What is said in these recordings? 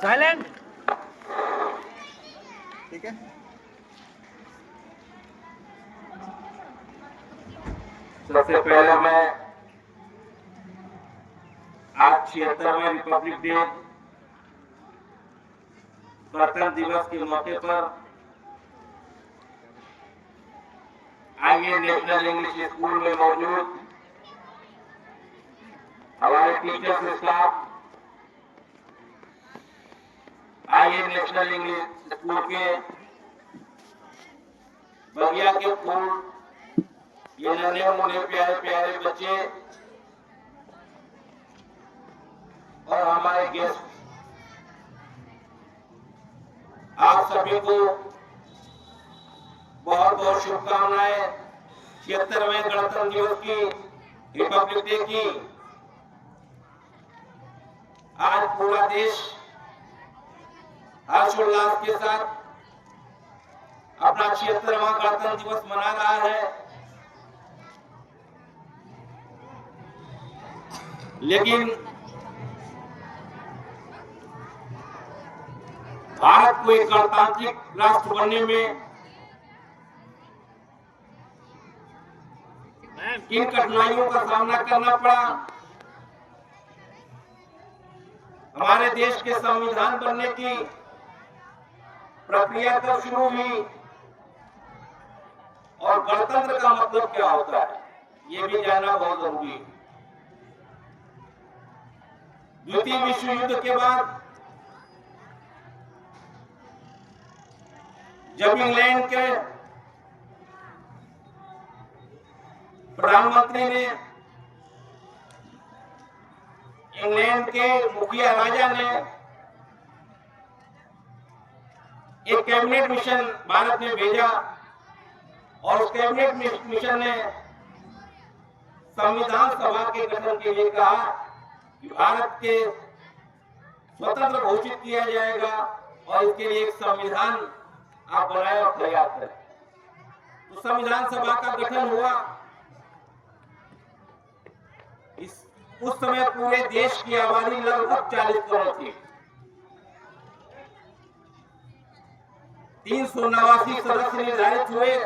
Silent. ठीक है। सबसे पहले मैं आज 76वें रिपब्लिक डे गणतंत्र दिवस के मौके पर आगे नेशनल इंग्लिश स्कूल में मौजूद हमारे टीचर्स स्टाफ, आगे नेशनल इंग्लिश स्कूल के बगिया के फूल, ये नन्हे मुन्ने प्यारे प्यारे बच्चे और हमारे गेस्ट, आप सभी को बहुत बहुत शुभकामनाएं 76वें गणतंत्र दिवस की, रिपब्लिक डे की। आज पूरा देश हर्षोल्लास के साथ अपना 76वां गणतंत्र दिवस मना रहा है, लेकिन भारत को एक गणतांत्रिक राष्ट्र बनने में किन कठिनाइयों का सामना करना पड़ा। हमारे देश के संविधान बनने की प्रक्रिया कब शुरू हुई और गणतंत्र का मतलब क्या होता है, ये भी जानना बहुत जरूरी है। द्वितीय विश्व युद्ध के बाद जब इंग्लैंड के प्रधानमंत्री ने, इंग्लैंड के मुखिया राजा ने एक कैबिनेट मिशन भारत में भेजा और उस कैबिनेट मिशन ने संविधान सभा के गठन के लिए कहा कि भारत के स्वतंत्र घोषित किया जाएगा और इसके लिए एक संविधान आप बनाए और तैयार करें। तो संविधान सभा का गठन हुआ। उस समय पूरे देश की आबादी लगभग 40 करोड़ थी। 389 सदस्य निर्धारित हुए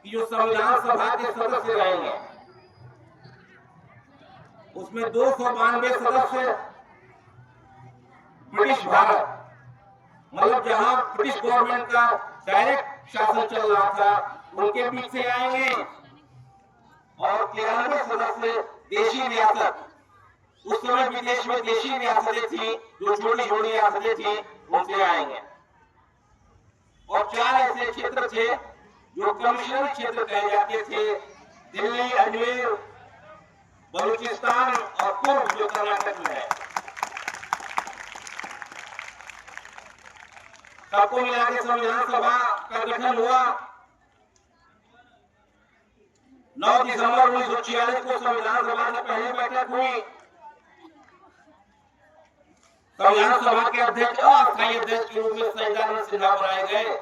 कि जो संविधान सभा के सदस्य रहेंगे, उसमें 292 सदस्य ब्रिटिश भारत, मतलब जहां ब्रिटिश गवर्नमेंट का डायरेक्ट शासन चल रहा था, उनके बीच से आएंगे और 93 सदस्य देशी रियासत, उस समय विदेश में देशी रियासतें थी, जो छोटी छोटी रियासतें थी, उनसे आएंगे। और 4 ऐसे क्षेत्र थे जो कमिश्नरी क्षेत्र कहे जाते थे, दिल्ली, अजमेर, बलूचिस्तान और पूर्व जो कर्नाटक में है। सबको मिला के संविधान सभा का गठन हुआ। 9 दिसंबर 1946 को संविधान सभा की पहली बैठक हुई। संविधान सभा के अध्यक्ष अस्थायी अध्यक्ष के रूप में सच्चिदानंद सिन्हा बनाए गए।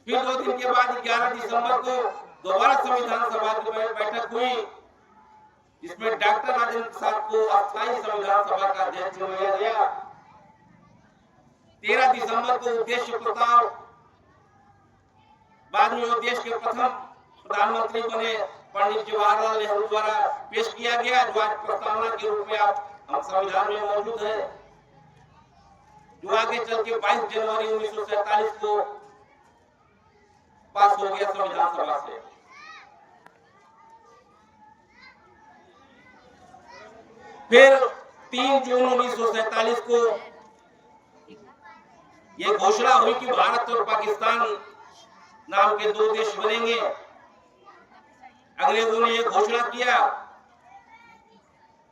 फिर 2 दिन के बाद 11 दिसंबर को दोबारा संविधान सभा की बैठक हुई, जिसमें डॉक्टर राजेंद्र प्रसाद को अस्थायी संविधान सभा का अध्यक्ष चुना गया। 13 दिसंबर को उद्देश्य प्रस्ताव, बाद में देश के प्रथम प्रधानमंत्री बने पंडित जवाहरलाल नेहरू द्वारा पेश किया गया, जो आज प्रस्तावना के रूप में आप हम संविधान में मौजूद है, जो आगे चल के 22 जनवरी 1947 को पास हो गया संविधान सभा से। फिर 3 जून 1947 को यह घोषणा हुई कि भारत और पाकिस्तान नाम के 2 देश बनेंगे। अंग्रेजों ने यह घोषणा किया।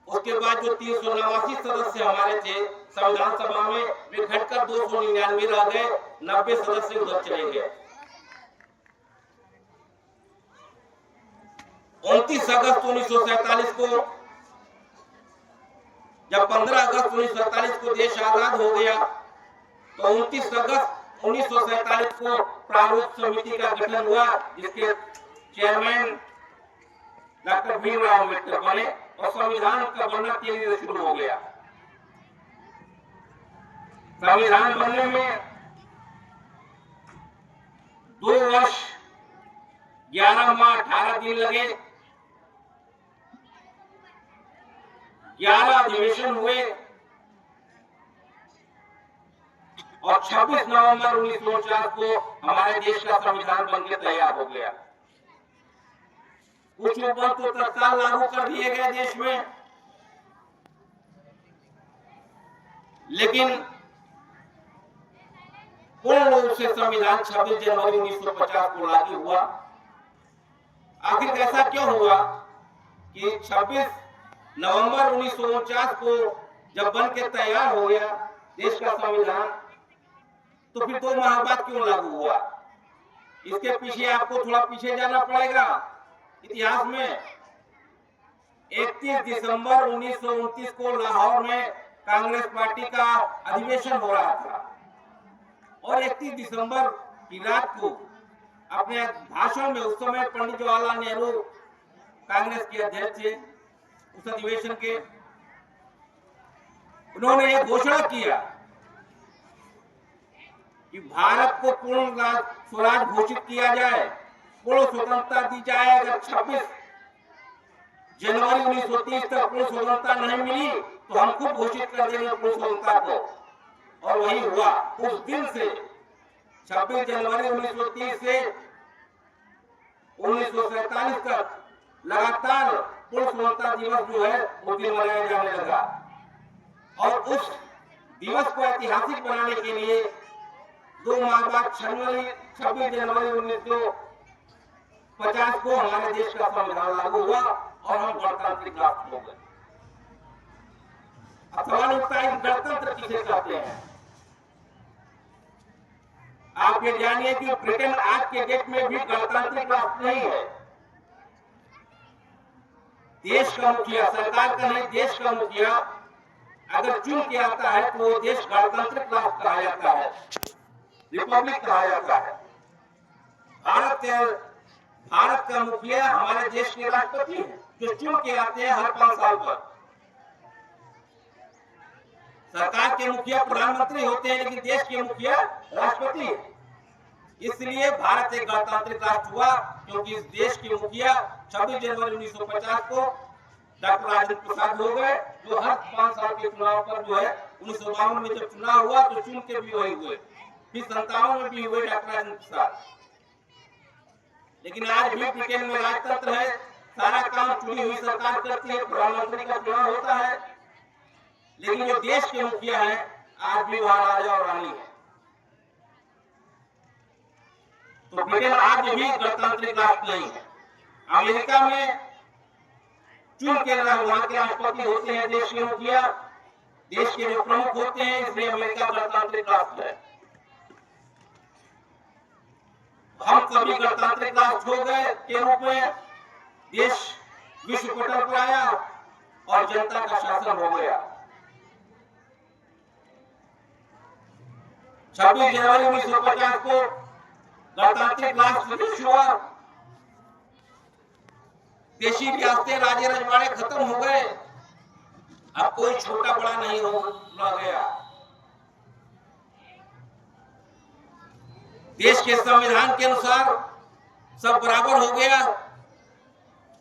उसके बाद जो 389 सदस्य हमारे थे संविधान सभा में, वे घटकर 299 रह गए, 90 सदस्य उधर चले गए। 29 अगस्त 1947 को, जब 15 अगस्त 1947 को देश आजाद हो गया, तो 29 अगस्त 1947 को प्रारूप समिति का गठन हुआ, जिसके चेयरमैन डॉक्टर भीमराव अम्बेडकर बने और संविधान का बनना तेजी से शुरू हो गया। संविधान बनने में 2 वर्ष 11 माह 18 दिन लगे, 11 अधिवेशन हुए और 26 नवंबर 1949 को हमारे देश का संविधान बनकर तैयार हो गया। कुछ उपबंध तो तत्काल लागू कर दिए गए देश में, लेकिन पूर्ण रूप से संविधान 26 जनवरी 1950 को लागू हुआ। आखिर ऐसा क्यों हुआ कि 26 नवंबर 1949 को जब बन के तैयार हो गया देश का संविधान, तो फिर 2 माह बाद क्यों लागू हुआ? इसके पीछे आपको थोड़ा पीछे जाना पड़ेगा इतिहास में। 31 दिसंबर 1929 को लाहौर में कांग्रेस पार्टी का अधिवेशन हो रहा था और 31 दिसंबर की रात को अपने भाषण में, उस समय पंडित जवाहरलाल नेहरू कांग्रेस के अध्यक्ष थे उस अधिवेशन के, उन्होंने एक घोषणा किया कि भारत को पूर्ण स्वराज घोषित किया जाए, पूर्ण स्वतंत्रता दी जाए। अगर 26 जनवरी 1930 तक पूर्ण स्वतंत्रता नहीं मिली तो हम खुद घोषित कर देंगे पूर्ण स्वतंत्रता को। और वही हुआ। उस दिन से 26 जनवरी 1930 से 1947 तक लगातार पूर्ण स्वतंत्रता दिवस जो है वो दिन मनाया जाने लगा। और उस दिवस को ऐतिहासिक बनाने के लिए 2 माह बाद 26 जनवरी 1950 को हमारे देश का संविधान लागू हुआ और हम गणतांत्रिक राष्ट्र हो गए। अब सवाल उठता है गणतंत्र किसे कहते हैं? आप ये जानिए कि ब्रिटेन आज के डेट में भी गणतांत्रिक राष्ट्र नहीं है। देश का मुखिया, सरकार का नहीं, देश का मुखिया अगर चुन के आता है तो वो देश गणतांत्रिक राष्ट्र कहा जाता है, रिपब्लिक कहा जाता है। भारत का मुखिया हमारे देश के राष्ट्रपति हैं जो चुन के आते हैं हर 5 साल पर। सरकार के मुखिया प्रधानमंत्री होते हैं, लेकिन देश के मुखिया राष्ट्रपति है। इसलिए भारत एक गणतांत्रिक राष्ट्र हुआ क्योंकि इस देश के मुखिया 26 जनवरी 1950 को डॉक्टर राजेंद्र प्रसाद हो गए, जो हर 5 साल के चुनाव पर जो है 1952 में जब चुनाव हुआ तो चुन के भी वही हुए, फिर 57 में भी हुए डॉक्टर राजेंद्र प्रसाद। लेकिन आज भी ब्रिटेन में राजतंत्र है, सारा काम चुनी हुई सरकार करती है, प्रधानमंत्री का चुनाव होता है, लेकिन जो देश के मुखिया है आज भी वहां राजा और रानी है। तो ब्रिटेन आज भी गणतांत्रिक राष्ट्र नहीं है। अमेरिका में चुन के वहां के राष्ट्रपति होते हैं देश के मुखिया, देश के जो प्रमुख होते हैं, इसलिए अमेरिका गणतांत्रिक राष्ट्र है। हम सभी गणतांत्रिक राष्ट्र हो गए के रूप में, देश विश्व पटल पर आया और जनता का शासन हो गया। 26 जनवरी 1950 को गणतांत्रिक राष्ट्र विश्व हुआ। देशी रियासतें, राजे रजवाड़े खत्म हो गए, अब कोई छोटा बड़ा नहीं रह गया। देश के संविधान के अनुसार सब बराबर हो गया।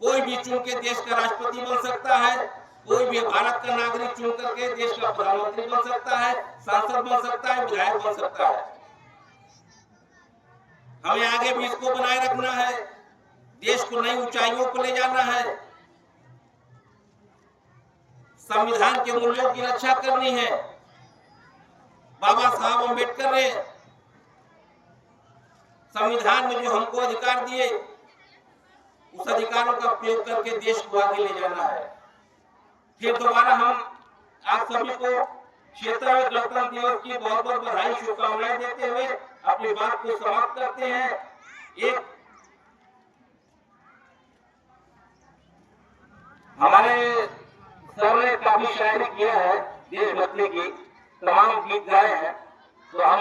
कोई भी चुन के देश का राष्ट्रपति बन सकता है, कोई भी भारत का नागरिक चुन करके देश का प्रधानमंत्री बन सकता है, सांसद बन सकता है, विधायक बन सकता है। हमें आगे भी इसको बनाए रखना है, देश को नई ऊंचाइयों पर ले जाना है, संविधान के मूल्यों की रक्षा करनी है। बाबा साहब अम्बेडकर ने संविधान में जो हमको अधिकार दिए, उस अधिकारों का प्रयोग करके देश को आगे ले जाना है। फिर दोबारा हम आप सभी को क्षेत्र में गणतंत्र दिवस की बहुत बहुत बधाई, शुभकामनाएं देते हुए अपनी बात को समाप्त करते हैं। एक हमारे सर ने काफी शायरी किया है, देशभक्ति की तमाम गीत गाए हैं, तो हम